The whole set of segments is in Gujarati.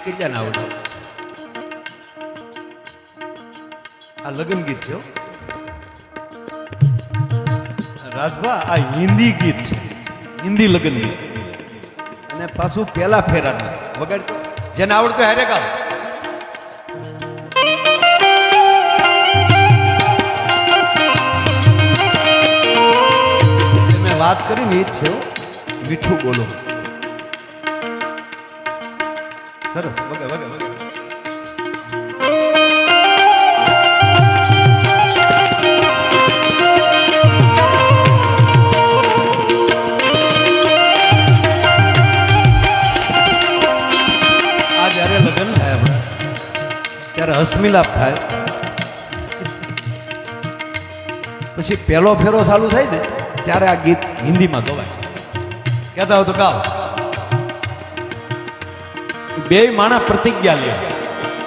કરી ને આવડે આ લગ્ન ગીત છે રાજભા આ હિન્દી ગીત છે હિન્દી લગ્ન ગીત અને પાછું પેલા ફેરાનું વગાડતો જેને આવડતું હારે ગાવ જે મેં વાત કરી ને એ જ છે મીઠું બોલો સરસ વગે વગે વગે ત્યારે હસમિલાપ થાય પછી પહેલો ફેરો ચાલુ થાય ને ત્યારે આ ગીત હિન્દીમાં ગવાય કહેતા હોય તો ગાવ બે માણા પ્રતિજ્ઞા લે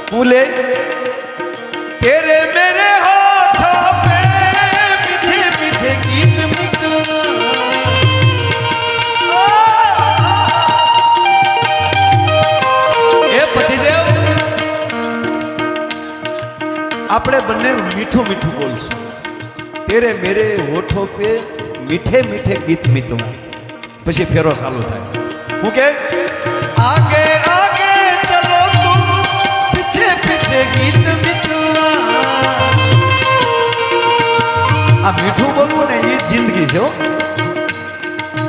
હું લે તેરે મેરે હોઠો પે મીઠે મીઠે ગીત મિતવા એ પતિદેવ આપણે બંને મીઠું મીઠું બોલશું તેરે મેરે હોઠો પે મીઠે મીઠે ગીત મિતવા પછી ફેરો ચાલુ થાય હું કે આગે આગે ચલો તું પીછે પીછે ગીત મિતવા આ મીઠું બોલવું ને એ જિંદગી છે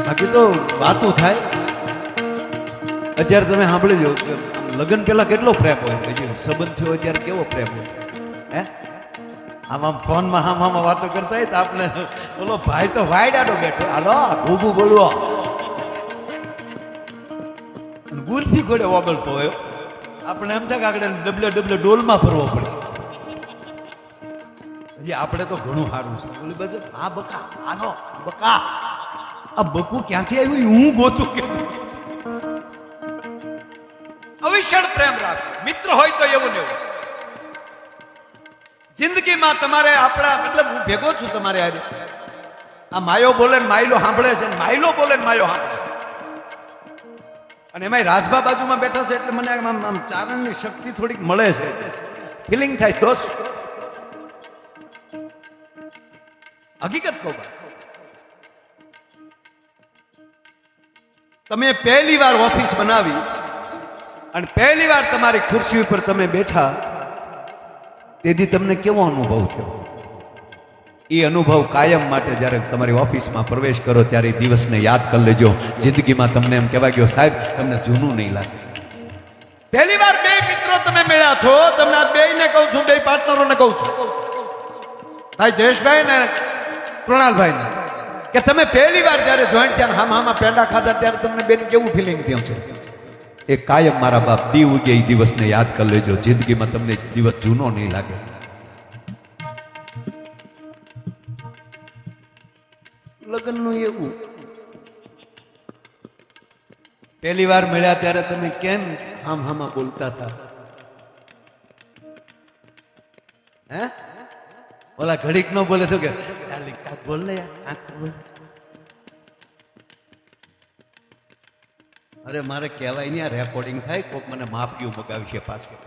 બાકી તો વાતું થાય અત્યારે તમે સાંભળી લો લગ્ન પહેલા કેટલો પ્રેમ હોય પછી સંબંધ થયો ત્યારે કેવો પ્રેમ હોય હે આમ ફોનમાં આમ વાતો કરતા હોય તો આપણે બોલો ભાઈ તો વાયડાડો બેઠો હાલો ભૂભું બોલવો ગુલફી ઘોડે ઓગળતો હોય આપણે એમ થાય કે આગળ ડબલે ડબલે ડોલમાં ફરવો પડે હજી આપણે તો ઘણું સારું છે બોલી બધું હા બકા આનો બકા આ બકું ક્યાંથી આવ્યું હું ગોતું કે અવિષણ પ્રેમ રાખો મિત્ર હોય તો એવું ને એવું જિંદગીમાં તમારે આપણા મતલબ હું ભેગો છું તમારે આજે આ માયો બોલે ને માયલો સાંભળે છે માયલો બોલે ને માયો સાંભળે અને એમાં રાજભા બાજુમાં બેઠા છે એટલે મને આમ ચારણની શક્તિ થોડીક મળે છે ફિલિંગ થાય દોસ્ત હકીકત કહો તમે પહેલી વાર ઓફિસ બનાવી અને પહેલી વાર તમારી ખુરશી ઉપર તમે બેઠા તેથી તમને કેવો અનુભવ થયો એ અનુભવ કાયમ માટે જ્યારે તમારી ઓફિસમાં પ્રવેશ કરો ત્યારે એ દિવસને યાદ કરી લેજો જિંદગીમાં તમને એમ કહેવાય ગયો સાહેબ તમને જૂનું નહીં લાગે પહેલી વાર બે મિત્રો તમે મળ્યા છો તમને આ બેયને કહું છું બે પાર્ટનરોને કહું છું ભાઈ જયેશભાઈ ને કૃણાલભાઈ ને કે તમે પહેલી વાર જ્યારે જોઈન્ટ થયા હામાં પેંડા ખાધા ત્યારે તમને બેન કેવું ફિલિંગ થયું છે એ કાયમ મારા બાપ દી ઉગે એ દિવસને યાદ કરી લેજો જિંદગીમાં તમને દિવસ જૂનો નહીં લાગે લગ્નનું એવું પહેલી વાર મળ્યા ત્યારે તમે કેમ હામાં બોલતા હતા હે ઓલા ઘડીક નો બોલે તો કે બોલ ને યાર અરે મારે કહેવાય નહીં આ રેકોર્ડિંગ થાય કોક મને માફ ગયું મગાવી છે પાછું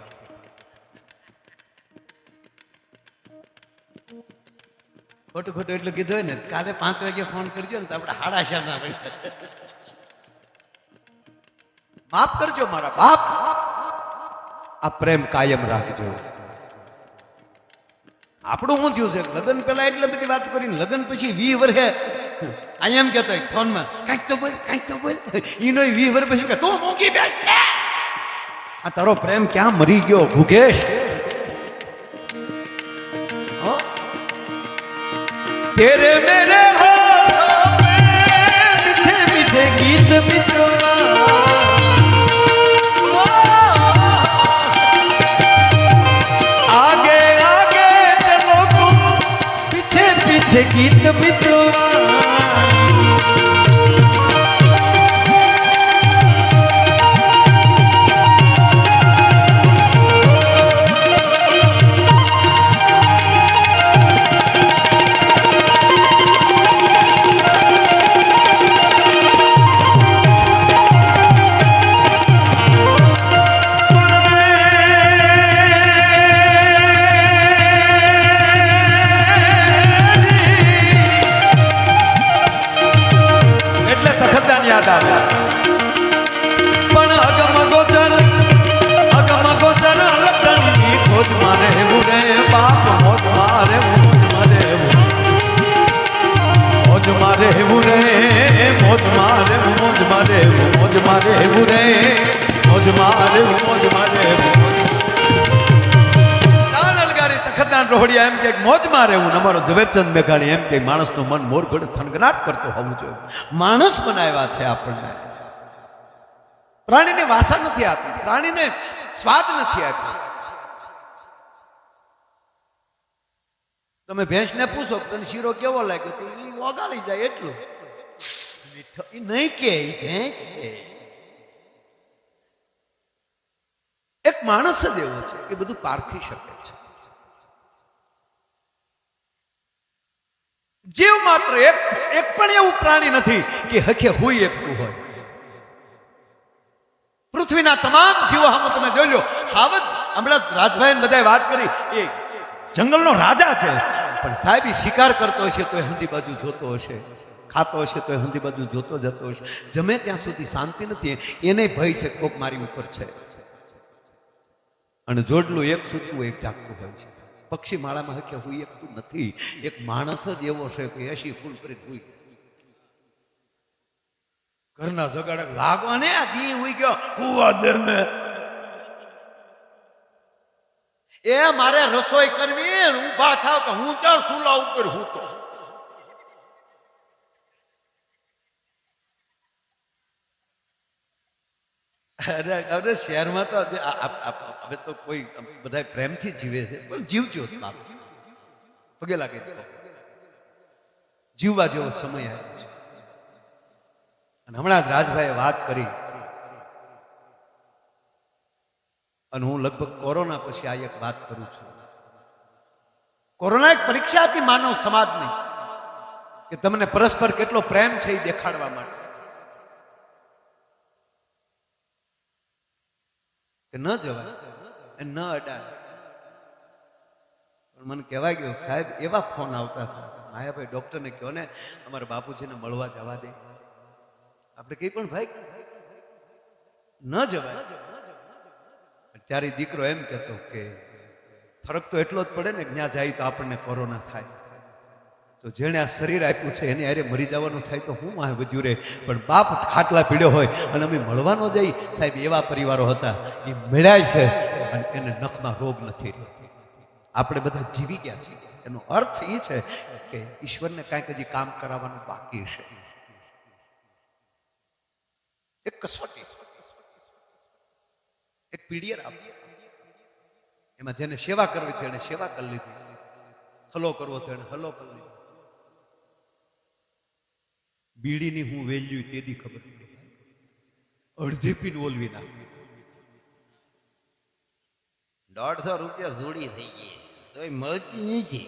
ખોટું ખોટું એટલું કીધું હોય ને કાલે 5 વાગે ફોન કરજો ને તો આપણે 6:30 ના માફ કરજો મારા બાપ આ પ્રેમ કાયમ રાખજો આપણું શું થયું છે લગ્ન પહેલા એટલે બધી વાત કરીને લગ્ન પછી 20 વર્ષે અહીંયા એમ કહેતો ફોનમાં કાંઈક તો બોલ ઈનો 20 વર્ષ પછી કે તું મૂકી બેસ આ તારો પ્રેમ ક્યાં મરી ગયો ભૂકેશ તેરે મેરે હોઠો પે મીઠે મીઠે ગીત મિતવા आगे आगे चलो तुम पीछे पीछे गीत मितवा મારે એવું રે મોજ મારે મોજ મારે મોજ મારે એવું રે મોજ મારે મોજ મારે તખતદાન રોહડિયા એમ કે મોજ મારે હું અમારો ઝવેરચંદ મેઘાણી એમ કે માણસનું મન મોર ઘોડે થનગનાટ કરતો હોવું જોઈએ. માણસ બનાવ્યા છે આપણને. પ્રાણીને વાસા નથી આપી, પ્રાણીને સ્વાદ નથી આપ્યો. તમે ભેંસને પૂછો તને શીરો કેવો લાગ્યો તો એ ઓગાળી જાય એટલું. એ નહીં કે ભેંસ છે. એક માણસ જ એવો છે કે બધું પારખી શકે છે. જીવ માત્ર એક પણ એવું પ્રાણી નથી કે હકે હોય એકતું હોય. પૃથ્વીના તમામ જીવો સામે તમે જોઈ લો. હાવજ હમણાં રાજભાઈ બધા વાત કરી એ જંગલનો રાજા છે, પણ સાહેબ એ શિકાર કરતો હશે તો હંધી બાજુ જોતો હશે, ખાતો હશે તો હંધી બાજુ જોતો જતો હશે. જમે ત્યાં સુધી શાંતિ નથી, એને ભય છે કોક મારી ઉપર છે. અને જોડલું એક સૂતું એક જાગતું હોય છે. પક્ષી માળામાં હકે હુઈ એકતું નથી. એક માણસ જ એવો છે કે 80 ફૂલ કરી હુઈ ઘરના જગાડે લાગવાને આ દી હુઈ ગયો હુવા દે ને. એ મારે રસોઈ કરવી, ઊભા થાવ કે હું ક્યાં સુલા ઉપર હું તો અરે શહેરમાં તો હવે તો કોઈ બધા પ્રેમથી જીવે છે, પણ જીવજો પગે લાગે જીવવા જેવો સમય આવ્યો છે. અને હમણાં જ રાજભાઈએ વાત કરી અને હું લગભગ કોરોના પછી આ એક વાત કરું છું. કોરોના એક પરીક્ષા હતી માનવ સમાજની કે તમને પરસ્પર કેટલો પ્રેમ છે એ દેખાડવા માટે કે ન જવાય ન અડાય. પણ મને કહેવાય ગયું સાહેબ એવા ફોન આવતા હતા, માયાભાઈ ડોક્ટરને કહો ને અમારા બાપુજીને મળવા જવા દે. આપણે કઈ પણ ભાઈ ન જવાય. ત્યારે દીકરો એમ કહેતો કે ફરક તો એટલો જ પડે ને ત્યાં જાય તો આપણને કોરોના થાય. તો જેણે આ શરીર આપ્યું છે એને અરે મરી જવાનું થાય તો હું આ વધ્યું રે, પણ બાપ ખાટલા પીડ્યો હોય અને અમે મળવાનો જઈ. સાહેબ એવા પરિવારો હતા એ મળ્યા છે અને એને નખમાં રોગ નથી. આપણે બધા જીવી ગયા છીએ. એનો અર્થ એ છે કે ઈશ્વરને કાંઈક હજી કામ કરાવવાનું બાકી છે. એક કસોટી, એક પીડિયર આપી, એમાં જેને સેવા કરવી હતી એને સેવા કરી લીધી, હલો કરવો હતો એને હલો કરી લીધો. બીડીની હું વેલ્યુ તેદી ખબર પડી, અડધી પીન ઓલવી નાખી. 150 રૂપિયા જોડી થઈ ગઈ તો મળતી નથી.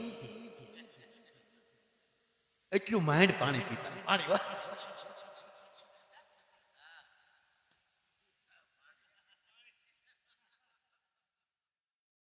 એટલું માઇન્ડ પાણી પીતા પાણી